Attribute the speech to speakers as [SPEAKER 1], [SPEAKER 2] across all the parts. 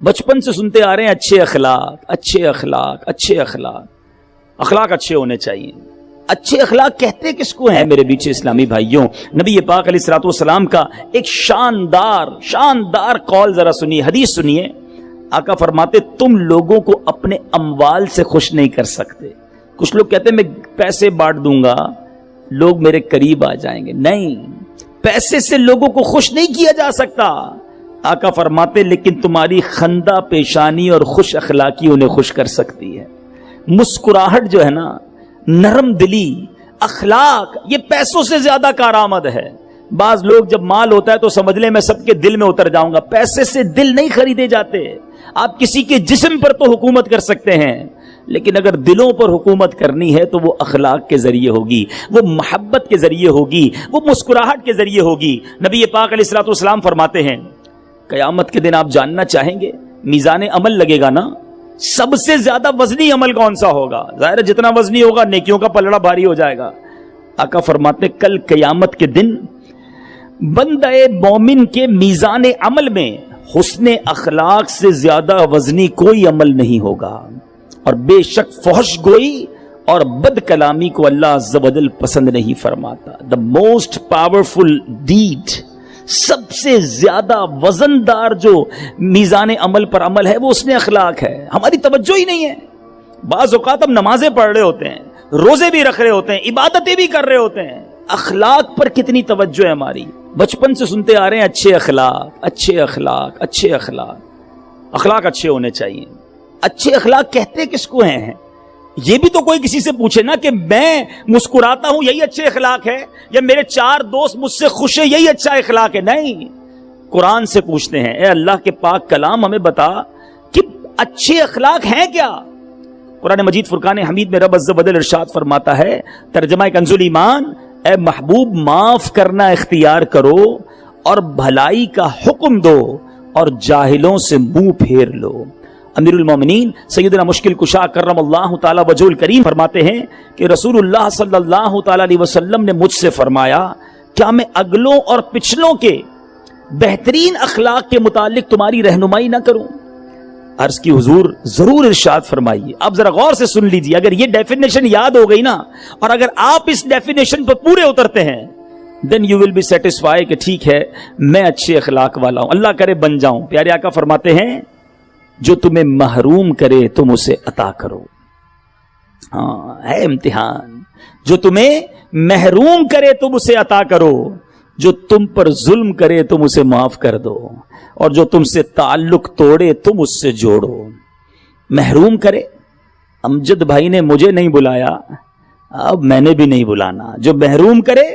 [SPEAKER 1] بچپن سے سنتے آ رہے ہیں اچھے اخلاق اچھے اخلاق اچھے اخلاق، اخلاق اچھے ہونے چاہیے۔ اچھے اخلاق کہتے کس کو ہیں میرے بیچ اسلامی بھائیوں؟ نبی پاک علیہ الصلوۃ والسلام کا ایک شاندار قول ذرا سنیے، حدیث سنیے۔ آقا فرماتے تم لوگوں کو اپنے اموال سے خوش نہیں کر سکتے۔ کچھ لوگ کہتے ہیں میں پیسے بانٹ دوں گا لوگ میرے قریب آ جائیں گے، نہیں، پیسے سے لوگوں کو خوش نہیں کیا جا سکتا۔ آقا فرماتے لیکن تمہاری خندہ پیشانی اور خوش اخلاقی انہیں خوش کر سکتی ہے۔ مسکراہٹ جو ہے نا، نرم دلی، اخلاق، یہ پیسوں سے زیادہ کارآمد ہے۔ بعض لوگ جب مال ہوتا ہے تو سمجھ لیں میں سب کے دل میں اتر جاؤں گا۔ پیسے سے دل نہیں خریدے جاتے۔ آپ کسی کے جسم پر تو حکومت کر سکتے ہیں، لیکن اگر دلوں پر حکومت کرنی ہے تو وہ اخلاق کے ذریعے ہوگی، وہ محبت کے ذریعے ہوگی، وہ مسکراہٹ کے ذریعے ہوگی۔ نبی پاک علیہ الصلوۃ والسلام فرماتے ہیں قیامت کے دن آپ جاننا چاہیں گے میزان عمل لگے گا نا، سب سے زیادہ وزنی عمل کون سا ہوگا؟ ظاہر ہے جتنا وزنی ہوگا نیکیوں کا پلڑا بھاری ہو جائے گا۔ آقا فرماتے کل قیامت کے دن بندہ مومن کے میزان عمل میں حسن اخلاق سے زیادہ وزنی کوئی عمل نہیں ہوگا، اور بے شک فحش گوئی اور بد کلامی کو اللہ عز و جل پسند نہیں فرماتا۔ The most powerful deed، سب سے زیادہ وزندار جو میزان عمل پر عمل ہے وہ حسن اخلاق ہے۔ ہماری توجہ ہی نہیں ہے۔ بعض اوقات ہم نمازیں پڑھ رہے ہوتے ہیں، روزے بھی رکھ رہے ہوتے ہیں، عبادتیں بھی کر رہے ہوتے ہیں، اخلاق پر کتنی توجہ ہے ہماری؟ بچپن سے سنتے آ رہے ہیں اچھے اخلاق اچھے اخلاق اچھے اخلاق، اخلاق اچھے ہونے چاہیے۔ اچھے اخلاق کہتے کس کو ہیں؟ یہ بھی تو کوئی کسی سے پوچھے نا کہ میں مسکراتا ہوں یہی اچھے اخلاق ہے، یا میرے 4 دوست مجھ سے خوش ہیں یہی اچھا اخلاق ہے؟ نہیں، قرآن سے پوچھتے ہیں، اے اللہ کے پاک کلام ہمیں بتا کہ اچھے اخلاق ہیں کیا؟ قرآن مجید فرقان حمید میں رب عز و جل ارشاد فرماتا ہے، ترجمہ کنز الایمان، اے محبوب معاف کرنا اختیار کرو اور بھلائی کا حکم دو اور جاہلوں سے منہ پھیر لو۔ امیر المومنین سیدنا مشکل کشا کرم اللہ تعالی وجہ الکریم فرماتے ہیں کہ رسول اللہ صلی اللہ تعالی علیہ وسلم نے مجھ سے فرمایا کیا میں اگلوں اور پچھلوں کے بہترین اخلاق کے متعلق تمہاری رہنمائی نہ کروں؟ عرض کی حضور ضرور ارشاد فرمائیے۔ آپ ذرا غور سے سن لیجیے، اگر یہ ڈیفینیشن یاد ہو گئی نا، اور اگر آپ اس ڈیفینیشن پر پورے اترتے ہیں then you will be satisfied کہ ٹھیک ہے میں اچھے اخلاق والا ہوں، اللہ کرے بن جاؤں۔ پیارے آقا فرماتے ہیں جو تمہیں محروم کرے تم اسے عطا کرو۔ ہاں ہے امتحان، جو تمہیں محروم کرے تم اسے عطا کرو، جو تم پر ظلم کرے تم اسے معاف کر دو، اور جو تم سے تعلق توڑے تم اس سے جوڑو۔ محروم کرے، امجد بھائی نے مجھے نہیں بلایا، اب میں نے بھی نہیں بلانا۔ جو محروم کرے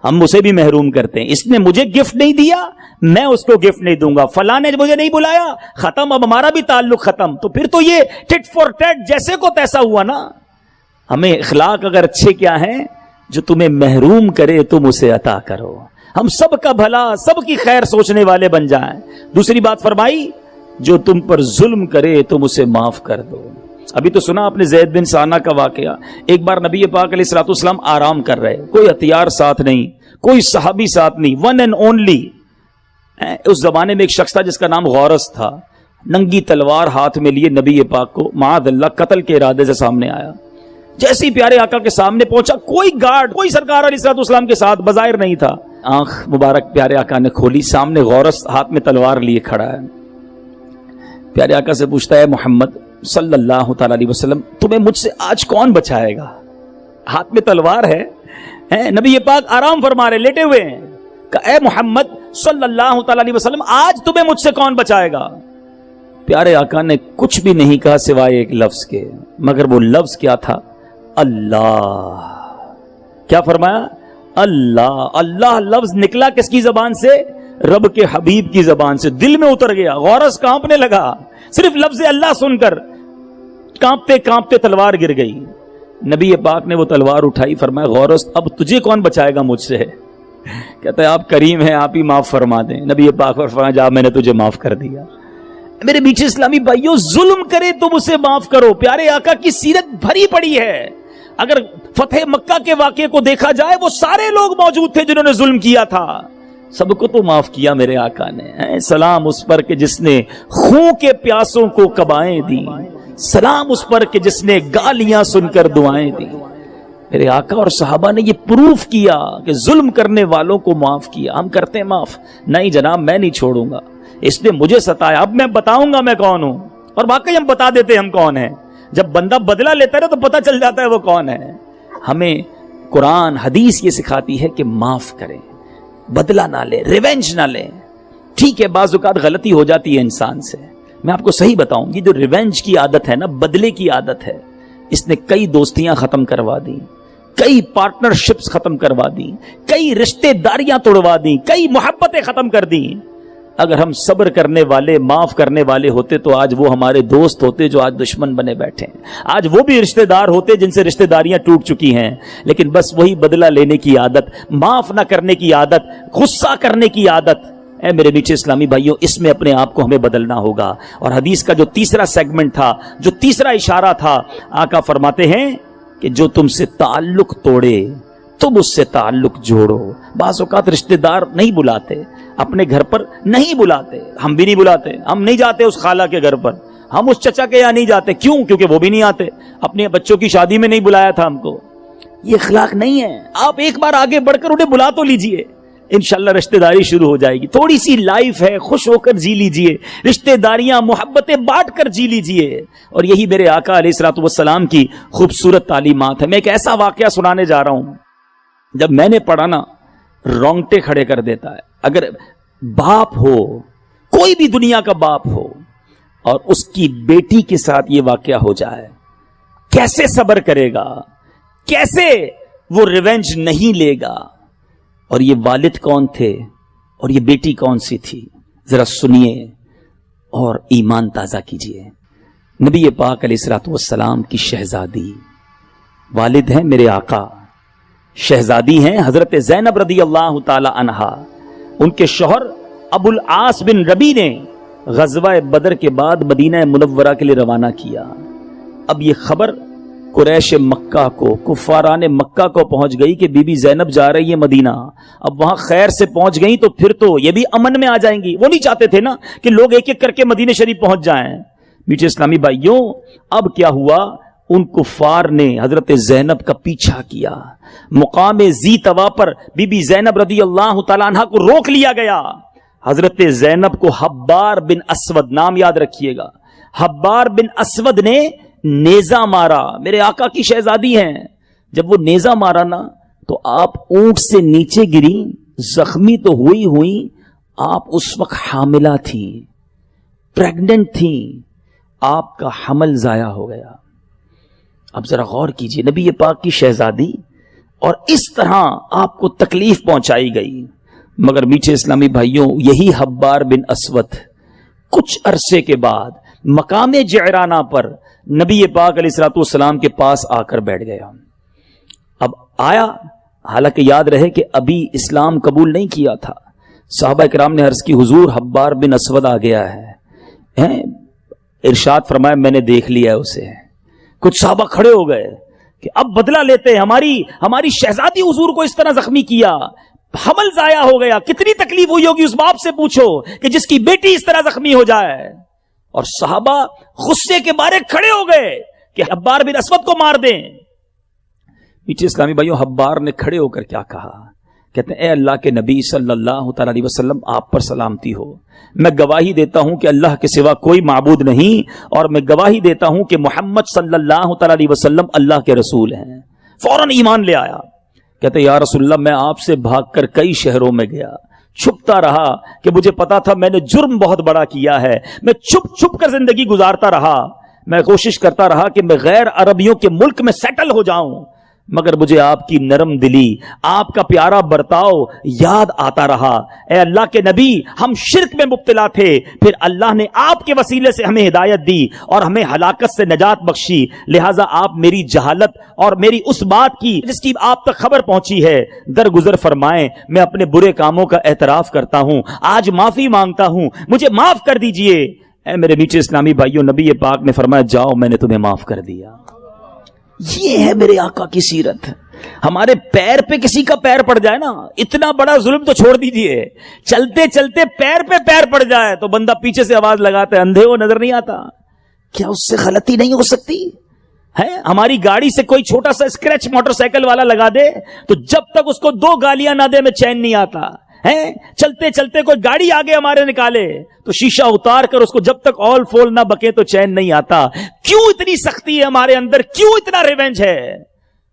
[SPEAKER 1] ہم اسے بھی محروم کرتے ہیں۔ اس نے مجھے گفٹ نہیں دیا میں اس کو گفٹ نہیں دوں گا، فلاں نے مجھے نہیں بلایا، ختم، اب ہمارا بھی تعلق ختم۔ تو پھر تو یہ ٹٹ فور ٹیٹ جیسے کو تیسا ہوا نا۔ ہمیں اخلاق اگر اچھے کیا ہیں، جو تمہیں محروم کرے تم اسے عطا کرو۔ ہم سب کا بھلا، سب کی خیر سوچنے والے بن جائیں۔ دوسری بات فرمائی جو تم پر ظلم کرے تم اسے معاف کر دو۔ ابھی تو سنا آپ نے زید بن ثانہ کا واقعہ۔ ایک بار نبی پاک علیہ الصلوۃ والسلام آرام کر رہے، کوئی ہتھیار ساتھ نہیں، کوئی صحابی ساتھ نہیں، ون اینڈ اونلی۔ اس زمانے میں ایک شخص تھا جس کا نام غورث تھا، ننگی تلوار ہاتھ میں لیے نبی پاک کو معاذ اللہ قتل کے ارادے سے سامنے آیا۔ جیسے ہی پیارے آقا کے سامنے پہنچا، کوئی گارڈ، کوئی سرکار علیہ الصلوۃ والسلام کے ساتھ بظاہر نہیں تھا۔ آنکھ مبارک پیارے آقا نے کھولی، سامنے غورث ہاتھ میں تلوار لیے کھڑا ہے۔ پیارے آقا سے پوچھتا ہے محمد صلی اللہ تعالی علیہ وسلم تمہیں مجھ سے آج کون بچائے گا؟ ہاتھ میں تلوار ہے، نبی پاک آرام فرما رہے، لیٹے ہوئے ہیں، کہ اے محمد صلی اللہ تعالی علیہ وسلم آج تمہیں مجھ سے کون بچائے گا؟ پیارے آقا نے کچھ بھی نہیں کہا سوائے ایک لفظ کے، مگر وہ لفظ کیا تھا؟ اللہ۔ کیا فرمایا؟ اللہ۔ اللہ لفظ نکلا کس کی زبان سے؟ رب کے حبیب کی زبان سے، دل میں اتر گیا۔ غورث کانپنے لگا، صرف لفظ اللہ سن کر کانپتے کانپتے تلوار گر گئی۔ نبی پاک نے وہ تلوار اٹھائی، فرمایا غورث اب تجھے کون بچائے گا مجھ سے؟ کہتا ہے آپ کریم ہیں، آپ ہی معاف فرما دیں۔ نبی پاک فرمایا جا میں نے تجھے معاف کر دیا۔ میرے بیچ اسلامی بھائیوں، ظلم کرے تم اسے معاف کرو۔ پیارے آقا کی سیرت بھری پڑی ہے۔ اگر فتح مکہ کے واقعے کو دیکھا جائے، وہ سارے لوگ موجود تھے جنہوں نے ظلم کیا تھا، سب کو تو معاف کیا میرے آقا نے. سلام اس پر کہ جس نے خون کے پیاسوں کو کبائیں دی, سلام اس پر کہ جس نے گالیاں سن کر دعائیں دی. میرے آقا اور صحابہ نے یہ پروف کیا کہ ظلم کرنے والوں کو معاف کیا. ہم کرتے ہیں معاف؟ نہیں جناب, میں نہیں چھوڑوں گا, اس نے مجھے ستایا, اب میں بتاؤں گا میں کون ہوں. اور واقعی ہم بتا دیتے ہم کون ہیں. جب بندہ بدلہ لیتا ہے تو پتہ چل جاتا ہے وہ کون ہے. ہمیں قرآن حدیث یہ سکھاتی ہے کہ معاف کریں, بدلہ نہ لیں, ریونج نہ لیں. ٹھیک ہے بعض اوقات غلطی ہو جاتی ہے انسان سے. میں آپ کو صحیح بتاؤں, یہ جو ریونج کی عادت ہے نا, بدلے کی عادت ہے, اس نے کئی دوستیاں ختم کروا دی, کئی پارٹنرشپس ختم کروا دی, کئی رشتے داریاں توڑوا دی, کئی محبتیں ختم کر دی. اگر ہم صبر کرنے والے, معاف کرنے والے ہوتے تو آج وہ ہمارے دوست ہوتے جو آج دشمن بنے بیٹھے ہیں. آج وہ بھی رشتے دار ہوتے جن سے رشتے داریاں ٹوٹ چکی ہیں. لیکن بس وہی بدلہ لینے کی عادت, معاف نہ کرنے کی عادت, غصہ کرنے کی عادت. اے میرے میٹھے اسلامی بھائیوں, اس میں اپنے آپ کو ہمیں بدلنا ہوگا. اور حدیث کا جو تیسرا سیگمنٹ تھا, جو تیسرا اشارہ تھا, آقا فرماتے ہیں کہ جو تم سے تعلق توڑے تم اس سے تعلق جوڑو. بعض اوقات رشتے دار نہیں بلاتے, اپنے گھر پر نہیں بلاتے, ہم بھی نہیں بلاتے, ہم نہیں جاتے اس خالہ کے گھر پر, ہم اس چچا کے یہاں نہیں جاتے. کیوں؟ کیونکہ وہ بھی نہیں آتے. اپنے بچوں کی شادی میں نہیں بلایا تھا ہم کو. یہ اخلاق نہیں ہے. آپ ایک بار آگے بڑھ کر انہیں بلا تو لیجئے, انشاءاللہ رشتہ داری شروع ہو جائے گی. تھوڑی سی لائف ہے, خوش ہو کر جی لیجئے, رشتہ داریاں محبتیں بانٹ کر جی لیجئے. اور یہی میرے آقا علیہ الصلوۃ والسلام کی خوبصورت تعلیمات ہے. میں ایک ایسا واقعہ سنانے جا رہا ہوں, جب میں نے پڑھا نا رونگٹے کھڑے کر دیتا ہے. اگر باپ ہو, کوئی بھی دنیا کا باپ ہو, اور اس کی بیٹی کے ساتھ یہ واقعہ ہو جائے, کیسے صبر کرے گا, کیسے وہ ریونج نہیں لے گا. اور یہ والد کون تھے اور یہ بیٹی کون سی تھی, ذرا سنیے اور ایمان تازہ کیجئے. نبی پاک علیہ الصلوۃ والسلام کی شہزادی, والد ہیں میرے آقا, شہزادی ہیں حضرت زینب رضی اللہ تعالی عنہا. ان کے شوہر ابو العاص بن ربی نے غزوہ بدر کے بعد مدینہ منورہ کے لیے روانہ کیا. اب یہ خبر قریش مکہ کو, کفاران مکہ کو پہنچ گئی کہ بی بی زینب جا رہی ہے مدینہ. اب وہاں خیر سے پہنچ گئی تو پھر تو یہ بھی امن میں آ جائیں گی. وہ نہیں چاہتے تھے نا کہ لوگ ایک ایک کر کے مدینہ شریف پہنچ جائیں. میٹھے اسلامی بھائیوں, اب کیا ہوا, ان کفار نے حضرت زینب کا پیچھا کیا. مقام زی طوا پر بی بی زینب رضی اللہ تعالیٰ عنہ کو روک لیا گیا. حضرت زینب کو حبار بن اسود, نام یاد رکھیے گا, حبار بن اسود نے نیزہ مارا. میرے آقا کی شہزادی ہیں. جب وہ نیزہ مارا نا تو آپ اونٹ سے نیچے گری, زخمی تو ہوئی, آپ اس وقت حاملہ تھی, پریگننٹ تھی, آپ کا حمل ضائع ہو گیا. اب ذرا غور کیجئے, نبی پاک کی شہزادی, اور اس طرح آپ کو تکلیف پہنچائی گئی. مگر میٹھے اسلامی بھائیوں, یہی حبار بن اسود کچھ عرصے کے بعد مقام جعرانہ پر نبی پاک علیہ الصلوۃ والسلام کے پاس آ کر بیٹھ گیا. اب آیا, حالانکہ یاد رہے کہ ابھی اسلام قبول نہیں کیا تھا. صحابہ کرام نے عرض کی, حضور حبار بن اسود آ گیا ہے. ارشاد فرمایا, میں نے دیکھ لیا ہے اسے. کچھ صحابہ کھڑے ہو گئے کہ اب بدلہ لیتے ہیں, ہماری شہزادی حضور کو اس طرح زخمی کیا, حمل ضائع ہو گیا, کتنی تکلیف ہوئی ہوگی اس باپ سے پوچھو کہ جس کی بیٹی اس طرح زخمی ہو جائے. اور صحابہ غصے کے مارے کھڑے ہو گئے کہ حبار بن اسود کو مار دیں. پیچھے اسلامی بھائیوں, حبار نے کھڑے ہو کر کیا کہا, کہتے ہیں اے اللہ کے نبی صلی اللہ تعالی علیہ وسلم, آپ پر سلامتی ہو. میں گواہی دیتا ہوں کہ اللہ کے سوا کوئی معبود نہیں, اور میں گواہی دیتا ہوں کہ محمد صلی اللہ تعالی علیہ وسلم اللہ کے رسول ہیں. فوراً ایمان لے آیا. کہتے یا رسول اللہ, میں آپ سے بھاگ کر کئی شہروں میں گیا, چھپتا رہا کہ مجھے پتا تھا میں نے جرم بہت بڑا کیا ہے. میں چھپ کر زندگی گزارتا رہا. میں کوشش کرتا رہا کہ میں غیر عربیوں کے ملک میں سیٹل ہو جاؤں, مگر مجھے آپ کی نرم دلی, آپ کا پیارا برتاؤ یاد آتا رہا. اے اللہ کے نبی, ہم شرک میں مبتلا تھے, پھر اللہ نے آپ کے وسیلے سے ہمیں ہدایت دی اور ہمیں ہلاکت سے نجات بخشی. لہٰذا آپ میری جہالت اور میری اس بات کی جس کی آپ تک خبر پہنچی ہے درگزر فرمائیں. میں اپنے برے کاموں کا اعتراف کرتا ہوں, آج معافی مانگتا ہوں, مجھے معاف کر دیجئے. اے میرے میٹھے اسلامی بھائیوں, نبی پاک نے فرمایا, جاؤ میں نے تمہیں معاف کر دیا. یہ ہے میرے آقا کی سیرت. ہمارے پیر پہ کسی کا پیر پڑ جائے نا، اتنا بڑا ظلم تو چھوڑ دیجئے، چلتے چلتے پیر پہ پیر پڑ جائے تو بندہ پیچھے سے آواز لگاتا ہے اندھے ہو نظر نہیں آتا. کیا اس سے غلطی نہیں ہو سکتی ہے؟ ہماری گاڑی سے کوئی چھوٹا سا اسکریچ موٹر سائیکل والا لگا دے تو جب تک اس کو 2 گالیاں نہ دے میں چین نہیں آتا ہے. چلتے چلتے کوئی گاڑی آگے ہمارے نکالے تو شیشہ اتار کر اس کو جب تک آل فول نہ بکے تو چین نہیں آتا. کیوں اتنی سختی ہے ہمارے اندر؟ کیوں اتنا ریونج ہے؟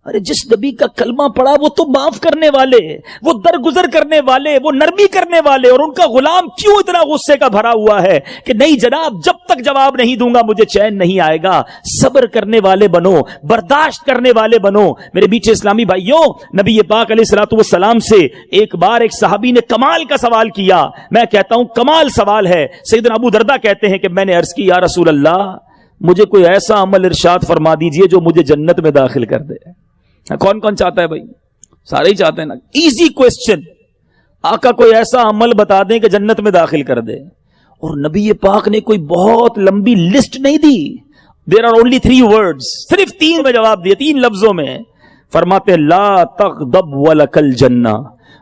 [SPEAKER 1] ارے جس نبی کا کلمہ پڑا وہ تو معاف کرنے والے، وہ درگزر کرنے والے، وہ نرمی کرنے والے، اور ان کا غلام کیوں اتنا غصے کا بھرا ہوا ہے کہ نہیں جناب جب تک جواب نہیں دوں گا مجھے چین نہیں آئے گا. صبر کرنے والے بنو، برداشت کرنے والے بنو. میرے بیچ اسلامی بھائیوں، نبی پاک علیہ الصلوۃ والسلام سے ایک بار ایک صحابی نے کمال کا سوال کیا. میں کہتا ہوں کمال سوال ہے. سیدنا ابو دردہ کہتے ہیں کہ میں نے عرض کی یا رسول اللہ مجھے کوئی ایسا عمل ارشاد فرما دیجئے جو مجھے جنت میں داخل کر دے. کون کون چاہتا ہے بھائی؟ سارے ہی چاہتے ہیں نا. ایزی کوسچن، آقا کوئی ایسا عمل بتا دیں کہ جنت میں داخل کر دے. اور نبی پاک نے کوئی بہت لمبی لسٹ نہیں دی. دیر آر اونلی 3 words، صرف 3 میں جواب دیے، 3 لفظوں میں. فرماتے لا تغضب ولک الجنہ،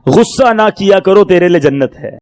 [SPEAKER 1] غصہ نہ کیا کرو تیرے لیے جنت ہے.